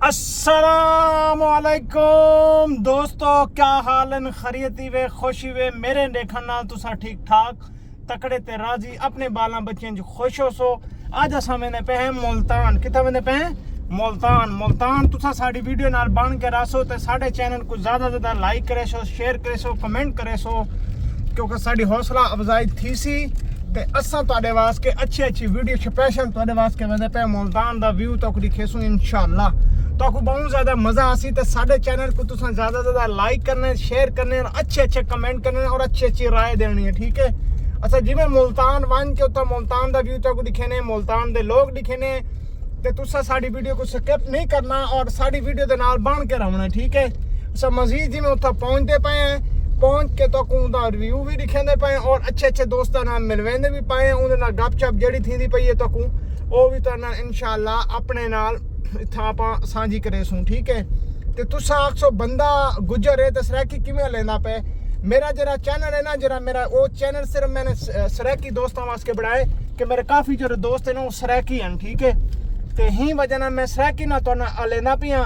अस्सलामुअलैकुम दोस्तों, क्या हाल है? खरीयती वे खुशी वे मेरे देखने नाल तुसा ठीक ठाक तकड़े ते राजी अपने बाला बच्चों जो खुश हो सो। आज असा मैंने पे हैं मुल्तान। कितना मैंने पे हैं मुल्तान। तुसा साड़ी वीडियो नाल बन के रसो ते साडे चैनल को ज्यादा लाइक करे सो, शेयर करे सो, कमेंट करे सो, क्योंकि साड़ी हौसला अफजाई थी सी ते असा तुहाडे वास्ते अच्छी वीडियो स्पेशल तुहाडे वास्ते मैंने पे मुल्तान दा व्यू तक दिखेसू इंशाअल्लाह। तो बहुत ज़्यादा मज़ा आसी। तो साढ़े चैनल को तुसा ज़्यादा लाइक करने, शेयर करने, अच्छे कमेंट करने और अच्छी राय देनी है, ठीक है। अच्छा जिमें मुल्तान वन के उतना मुल्तान का व्यू तक दिखेने, मुल्तान के लोग दिखेने, तो तुसा साड़ी वीडियो को स्किप नहीं करना और साड़ी वीडियो के नाल बन के रहना, ठीक है। अच्छा मजीद जिमें उत्थे पहुँचते पे हैं, पहुँच के तो उनका रिव्यू भी दिखेंदे पे और अच्छे दोस्तों नाल मिलवेंदे भी पाए, उन्हें गपशप जड़ी थी पई है तो वो भी तो इंशाअल्लाह अपने नाल इतना आप साझी करे सूँ, ठीक है। तो तुसा आखो बंदा गुजर है तो सराकी किमें लेना पे। मेरा जरा चैनल है ना, जरा मेरा वो चैनल सिर्फ मैंने सराकी दोस्तों वास्ते बनाए कि मेरे काफ़ी जो दोस्त हैं ना वो सराकी हैं, ठीक है। तो ही वजह ना मैं सराकी ना तो ना लेना पिया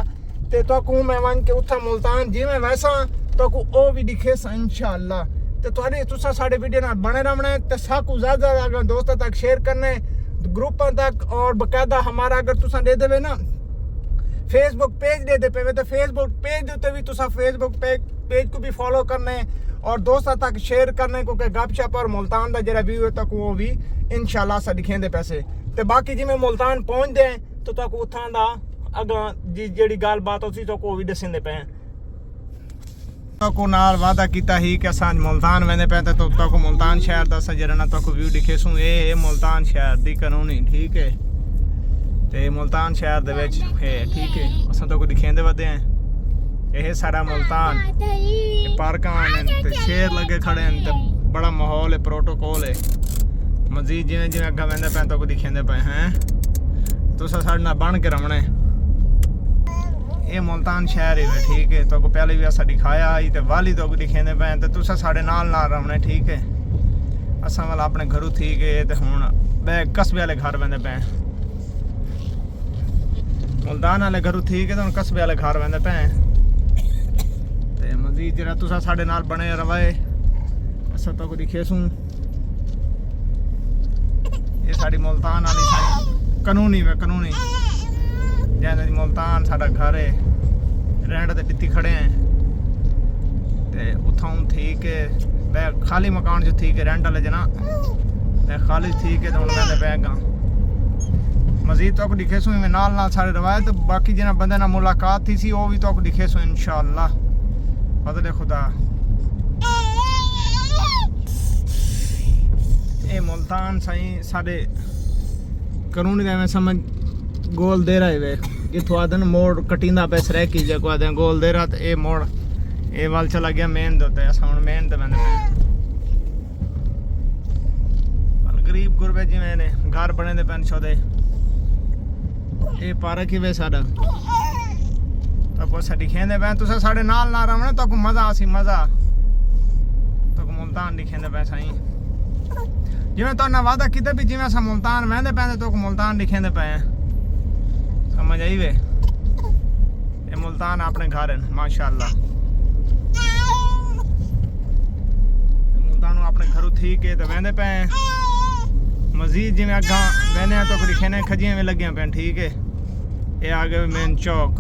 तो कहूँ मैं वन के उठा मुल्तान जी में वैसा तो वो भी दिखे सा इंशाअल्लाह। तो थोड़ी तुसा साढ़े वीडियो ना बने रहना है तो साकू ज़्यादा दोस्तों तक शेयर करने, ग्रुपों तक, और बाकायदा हमारा अगर तुसा दे देवे ना फेसबुक पेज दे दे पे तो फेसबुक पेज देते भी तुसा फेसबुक पेज को भी फॉलो करने और दोस्तों तक शेयर करने, क्योंकि गपशप और मुल्तान का जरा व्यू तक वो भी इंशाअल्लाह सा दिखेंदे पैसे। तो बाकी जिमें मुल्तान पहुँचते हैं तो तक उत्थां दा अगा जी गल बात उसी तो वो भी दसेंदे पे को नाल वादा किया ही कि असां मुल्तान वेंदे पे तो तक मुल्तान शहर का असां जरा ना तक व्यू दिखेसूँ। ये मुल्तान शहर की कानूनी, ठीक है। तो मुल्तान शहर दे विच है, ठीक है। असां तो दिखेंदे वदे हैं यह सारा मुल्तान, पार्क हैं, शेर लगे खड़े हैं, तो बड़ा माहौल है, प्रोटोकॉल है। मजीद जिमें जिमें अगर वेंदे पे तो दिखेंदे पे हैं तुसा साढ़े नाल बन के रवना है। ये मुल्तान शहर है, ठीक है। तो पहले भी असा दिखाया ही तो वाली तो दिखेंदे पे तो तुसा साढ़े नाल रवना, ठीक है। असा वाल अपने घरों थी गए तो हुण बै कस्बे वाले घर वेंदे पे, मुल्तान वाले घरों ठीक है तो कस्बे वाले घर वेंदे पे। तो मजीद जरा तुसा साढ़े नाल बने रवे असा तो दिखेसूँ। ये साड़ी मुल्तान वाली साड़ी कानूनी वे कानूनी जैसे मुल्तान साड़ा घर है, रेंट ते दित्ती खड़े हैं तो उथों ठीक है। बै खाली मकान जो ठीक है रेंट वाले जना खाली ठीक है तो हम वेंदे पे अगा मजीद तो दिखेसूँ में नाल सारे रवायत। बाकी जिन्ना बंदे ना मुलाकात थी सी वो भी तो दिखेसूँ इंशाअल्लाह फजल खुदा। ये मुल्तान सही साढ़े कानूनी में समझ गोल दे रहे वे इतों आदन मोड़ कटींदा पे सर की जगह आदे गोल दे रहा। तो ये मोड़ ये वाल चला गया मेन दे असा हम मेन तो मैंने गरीब गुरबे जिमें ने घर बने दे पैन छोदे। ये पार्क ही वे साड़ा तो दिखेंदे पे तुसा साढ़े नाल ना रवना तो मज़ा आसी मज़ा तो मुल्तान दिखेंदे पे सही जिमें तो वादा किते भी जिमें अस मुल्तान वेंदे पे तो मुल्तान दिखेंदे पे समझ आई वे। ये मुल्तान अपने घर हैं माशाअल्लाह। मुल्तान अपने घरों ठीक है तो वेंदे पे मजीद जिमें अगा वेने तो दिखेने खजियां में लगे पे, ठीक है। ये आ गए मेन चौक।